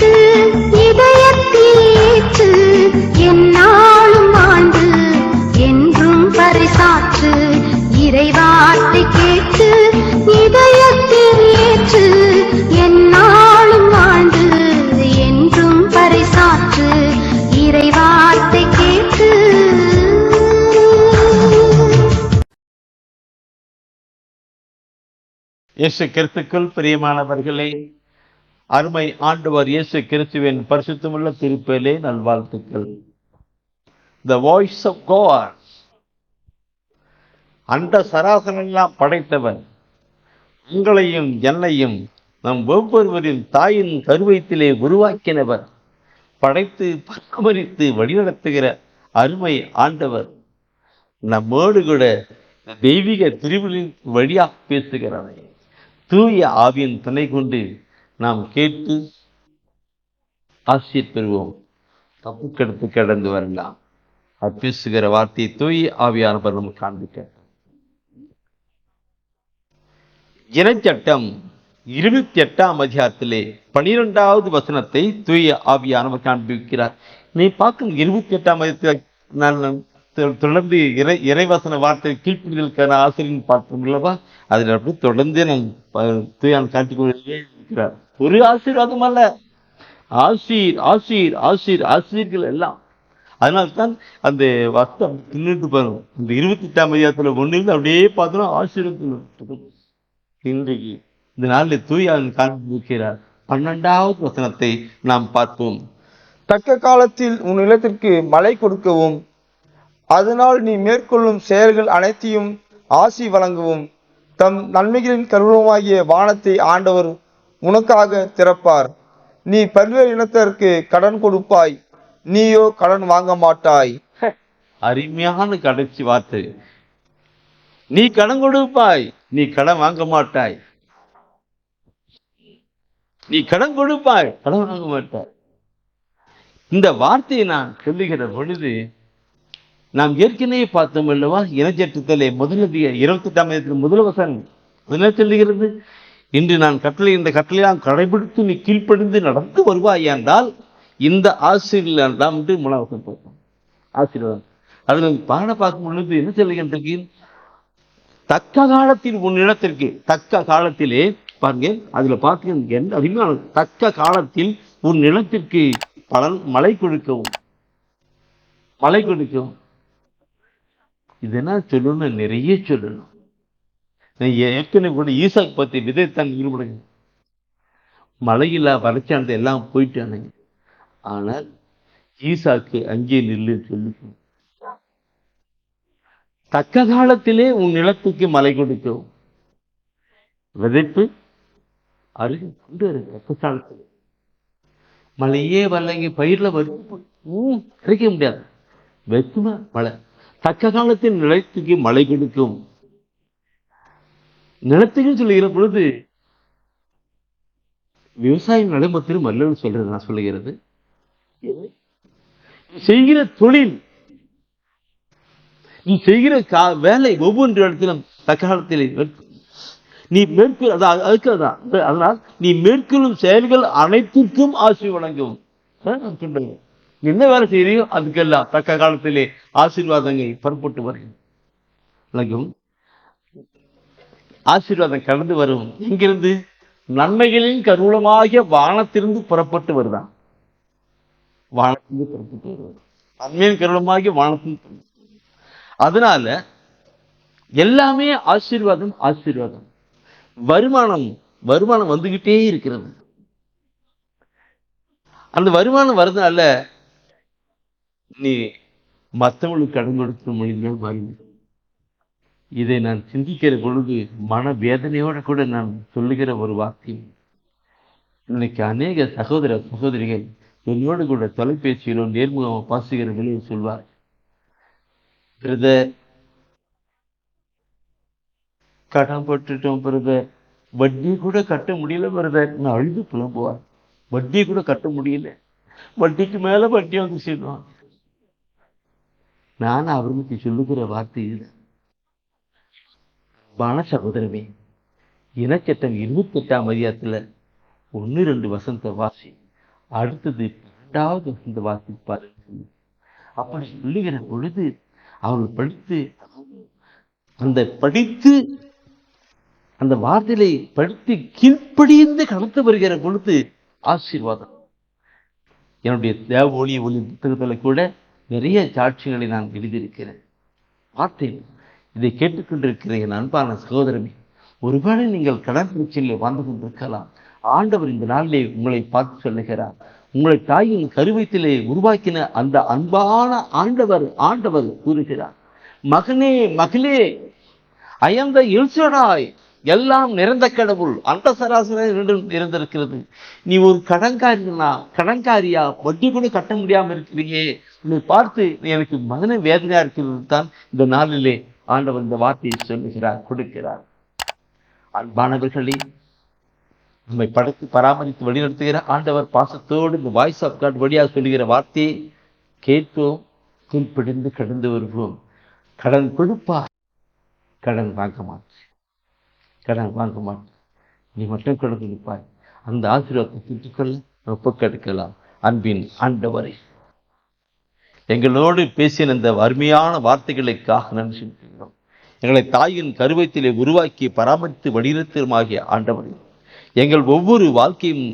எடுத்து இதயத்தில் ஏற்று என்னாலும் ஆண்டு என்றும் பரிசாற்று இறைவார்த்தை கேட்டு இதயத்தில் ஏற்று என்னாலும் ஆண்டு என்றும் பரிசாற்று இறைவார்த்தை கேட்டு. இயேசு கிறிஸ்துக்குள் பிரியமானவர்களே, அருமை ஆண்டவர் இயேசு கிறிஸ்துவின் பரிசுத்தமுள்ள திருப்பேலே நல்வாழ்த்துக்கள். The voice of God. அண்ட சராசரெல்லாம் படைத்தவர், உங்களையும் என்னையும் நம் ஒவ்வொருவரின் தாயின் கருவயத்திலே உருவாக்கினவர், படைத்து பராமரித்து வழிநடத்துகிற அருமை ஆண்டவர் நம்மோடு கூட தெய்வீக திருவிழின் வழியாக பேசுகிறவை தூய ஆவியின் துணை கொண்டு நாம் கேட்டு ஆசிர் பெறுவோம். தப்புக்கெடுத்து கடந்து வரலாம். அது பேசுகிற வார்த்தையை தூய ஆவியானவர் நமக்கு காண்பிக்க. இறைச்சட்டம் 28ஆம் அதிகாரத்திலே 12வது வசனத்தை தூய ஆவியானவர் காண்பிக்கிறார். நீ பார்க்கும் 28ஆம் அதிகாரத்தில் நான் தொடர்ந்து இறைவசன வார்த்தை கீழ்ப்பிடிதலுக்கான ஆசிரியர் பார்த்தோம் அல்லவா? அதில் அப்படி தொடர்ந்து நான் தூயான் காட்டிக் கொண்டே இருக்கிறார். ஒரு ஆசீர்வாதம் அல்ல, ஆசீர் ஆசீர் ஆசீர் ஆசிரியர்கள் எல்லாம். அதனால்தான் அந்த வஸ்தம் பின்னிட்டு போறோம். இந்த 28ஆம் அதிகாரத்தில் ஒன்றிலிருந்து அப்படியே பார்த்தோம்னா ஆசீர்வாதம். இன்றைக்கு இந்த நாளில் தூயான் காண்பிக்கிறார். 12வது வசனத்தை நாம் பார்ப்போம். தக்க காலத்தில் உன் நிலத்திற்கு மழை கொடுக்கவும், அதனால் நீ மேற்கொள்ளும் செயல்கள் அனைத்தையும் ஆசி வழங்கவும், தம் நன்மைகளின் கருவமாகிய வானத்தை ஆண்டவர் உனக்காக திறப்பார். நீ பல்வேறு இனத்திற்கு கடன் கொடுப்பாய், நீயோ கடன் வாங்க மாட்டாய். அருமையான கடைசி வார்த்தை. நீ கடன் கொடுப்பாய், நீ கடன் வாங்க மாட்டாய். நீ கடன் கொடுப்பாய், கடன் வாங்க மாட்டாய். இந்த வார்த்தையை நான் சொல்லுகிற பொழுது நாம் ஏற்கனவே பார்த்தோம் அல்லவா? இனச்சட்டத்திலே முதலதிக 28ஆம் அதிகாரத்தில் முதல் வசனம் என்ன சொல்லுகிறது? இன்று நான் இந்த கட்டளையெல்லாம் கடைபிடித்து நீ கீழ்ப்படிந்து நடந்து வருவாய் என்றால் இந்த ஆசீர்வாதம் என்று மூணாவசனம் பார்த்தோம். ஆசீர்வாதம் அதில் பாட பார்க்கும் பொழுது என்ன சொல்லுகின்றது? தக்க காலத்தில் உன் இடத்திற்கு, தக்க காலத்திலே பாருங்க, அதுல பார்க்க என்ன அருமையான, தக்க காலத்தில் உன் நிலத்திற்கு மழை கொடுக்கவும், மழை கொடுக்கவும். இது என்ன சொல்லணும்? நிறைய சொல்லணும். ஏற்கனவே கூட ஈசாக் பத்தி விதைத்தான் ஈடுபடுங்க. மழையில்லா வறட்சானது எல்லாம் போயிட்டானுங்க. ஆனால் ஈசாக்கு அங்கே நில்லு சொல்லி, தக்க காலத்திலே உன் நிலத்துக்கு மழை கொடுக்கவும், விதைப்பு அருகே கொண்டு வருங்க. தக்க காலத்தில் மழையே வரலைங்க, பயிர்ல கிடைக்க முடியாது, வெச்சுமா மழை. தக்க காலத்தில் நிலத்துக்கு மழை கொடுக்கும். நிலத்துக்கு சொல்லுகிற பொழுது விவசாயம் நடைமுறையில் மல்லு சொல்றது நான் சொல்லுகிறது. செய்கிற தொழில், நீ செய்கிற வேலை ஒவ்வொரு இடத்திலும் தக்க காலத்தில் நீ அதனால் நீ மேற்கொள்ளும் செயல்கள் அனைத்திற்கும் ஆசி வழங்கும். என்ன வேலை செய்யறியோ அதுக்கெல்லாம் தக்க காலத்திலே ஆசீர்வாதங்கள் புறப்பட்டு வரும். ஆசீர்வாதம் கடந்து வரும். எங்கிருந்து? நன்மைகளின் கருவூலமாகிய வானத்திலிருந்து புறப்பட்டு வருதான். வானத்திலிருந்து புறப்பட்டு வருவது நன்மையின் கருவூலமாகிய வானத்திலிருந்து. அதனால எல்லாமே ஆசீர்வாதம், ஆசீர்வாதம். வருமானம் வந்துகிட்டே இருக்கிறது. அந்த வருமானம் வருதுனால நீ மற்றவங்களுக்கு கடன் கொடுக்க முடியுங்கள் மருந்து. இதை நான் சிந்திக்கிற பொழுது மன வேதனையோட கூட நான் சொல்லுகிற ஒரு வார்த்தை. இன்னைக்கு அநேக சகோதர சகோதரிகள் என்னோடு கூட தொலைபேசியிலோ நேர்முகமாக பாசுகிற நிலையை சொல்வார், பிரதர் கடன் போட்டுட்டோம் பிரதர், வட்டி கூட கட்ட முடியல பிரதர். நான் அழுது புலம்புவார். வட்டி கூட கட்ட முடியல, வட்டிக்கு மேல வட்டி வந்து சொல்லுவான். நான் அவர்களுக்கு சொல்லுகிற வார்த்தை இது, பான சகோதரமே, இனச்சட்டம் 28ஆம் அதிகாரத்துல 1-2 வசனத்தை வாசி. அடுத்தது 2வது இந்த வாசிப்பார். அப்படி சொல்லுகிற பொழுது அவர்கள் படித்து அந்த வார்த்தையை படித்து கீழ்ப்படிந்து கடந்து வருகிற பொழுது ஆசீர்வாதம். என்னுடைய தேவ ஒளி புத்தகத்தில் கூட நிறைய சாட்சிகளை நான் எழுதியிருக்கிறேன். பார்த்தேன். இதை கேட்டுக்கொண்டிருக்கிற என் அன்பான சகோதரமே, ஒருவேளை நீங்கள் கடன் பிரச்சனையில் வாழ்ந்து கொண்டிருக்கலாம். ஆண்டவர் இந்த நாளிலே உங்களை பார்த்து சொல்லுகிறார். உங்களை தாயின் கருவத்திலே உருவாக்கின அந்த அன்பான ஆண்டவர் கூறுகிறார், மகனே மகளே, ஐ ஆம் தி எல் ஷடாய், எல்லாம் நிறைந்த கடவுள், அந்த சராசரி இருந்திருக்கிறது. நீ ஒரு கடன்காரியா, வட்டி கூட கட்ட முடியாம இருக்கிறீயே, உன்னை பார்த்து எனக்கு மகன வேதனையா இருக்கிறது தான் இந்த நாளிலே ஆண்டவர் இந்த வார்த்தையை சொல்லுகிறார், கொடுக்கிறார். அன்பானவர்களே, நம்மை படைத்து பராமரித்து வழிநடத்துகிற ஆண்டவர் பாசத்தோடு இந்த வாய்ஸ் ஆஃப் காட் வழியாக சொல்லுகிற வார்த்தையை கேட்போம், கீழ்ப்படிந்து கடந்து வருவோம். கடன் கொடுப்பார், கடன் வாங்க மாட்டேன், நீ மட்டும் கடன் கொடுப்பாய். அந்த ஆசீர்வாதத்தை பெற்றுக்கொள்ள ஒப்புக்கொடுக்கலாம். அன்பின் ஆண்டவரை, எங்களோடு பேசின இந்த அருமையான வார்த்தைகளுக்காக நன்றி செலுத்துகிறோம். எங்களை தாயின் கருவத்திலே உருவாக்கி பராமரித்து வழிநடத்துமாகிய ஆண்டவரை, எங்கள் ஒவ்வொரு வாழ்க்கையும்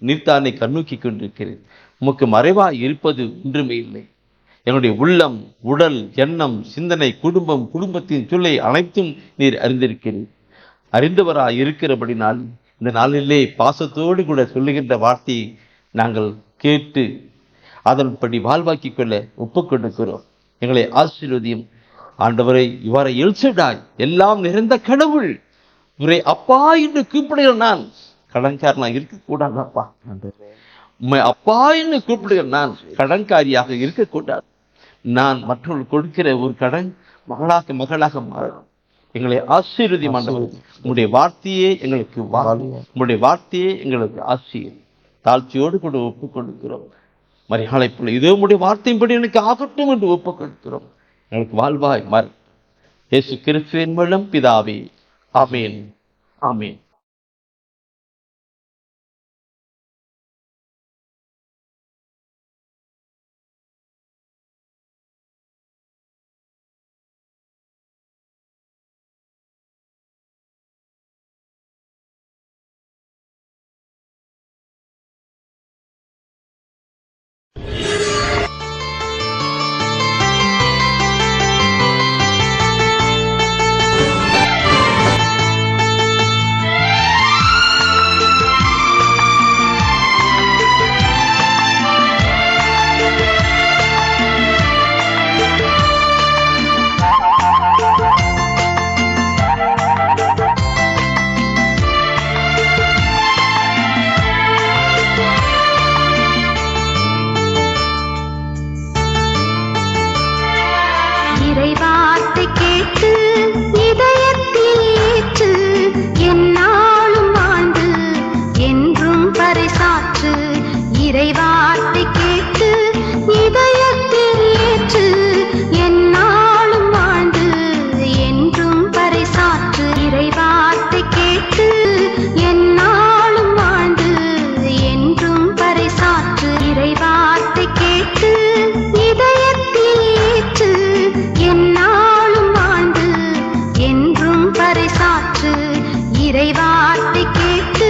நீர்த்தானை கண்ணோக்கி கொண்டிருக்கிறேன். உமக்கு மறைவாய் இருப்பது ஒன்றுமே இல்லை. எங்களுடைய உள்ளம், உடல், எண்ணம், சிந்தனை, குடும்பத்தின் சொல்லை அனைத்தும் நீர் அறிந்திருக்கிறீர். அறிந்தவராய் இருக்கிறபடினால் இந்த நாளிலே பாசத்தோடு கூட சொல்லுகின்ற வார்த்தையை நாங்கள் கேட்டு அதன்படி வாழ்வாக்கிக் கொள்ள ஒப்புக்கொண்டிருக்கிறோம். எங்களை ஆசீர்வதியும் ஆண்டவரை. இவ்வாறு எல் ஷடாய், எல்லாம் நிறைந்த கடவுள், இவரை அப்பா என்று கூப்பிடுகிற நான் கடன்காரனா இருக்கக்கூடாது. அப்பா, உண்மை அப்பா என்று கூப்பிடுகிற நான் கடன்காரியாக இருக்கக்கூடாது. நான் மற்றவர்கள் கொடுக்கிற ஒரு கடன் மகளாக மாறணும். எங்களை ஆசீர்வதியும் ஆண்டவரே. உங்களுடைய வார்த்தையே எங்களுக்கு உங்களுடைய வார்த்தையே எங்களுக்கு ஆசீர். தாழ்ச்சியோடு கூட ஒப்புக் கொடுக்கிறோம். மரியாதை போல இதோ உங்களுடைய வார்த்தையின்படி எனக்கு ஆகட்டும் என்று ஒப்புக் கொடுக்கிறோம். எங்களுக்கு வாழ்வாய் மாறு. இயேசு கிறிஸ்துவின் மூலம் பிதாவே, ஆமென், ஆமென். இறைவார்த்தை கேட்டு இதயத்தில் ஏற்று, எந்நாளும் வாழ்ந்து என்றும் பறைசாற்று. இறைவார்த்தை கேட்டு இதயத்தில் ஏற்று, எந்நாளும் வாழ்ந்து என்றும் பறைசாற்று. இறைவார்த்தை கேட்டு எந்நாளும் வாழ்ந்து என்றும் பறைசாற்று. இறைவார்த்தை கேட்டு இதயத்தில் ஏற்று, எந்நாளும் வாழ்ந்து என்றும் பறைசாற்று. இறைவார்த்தை கேட்டு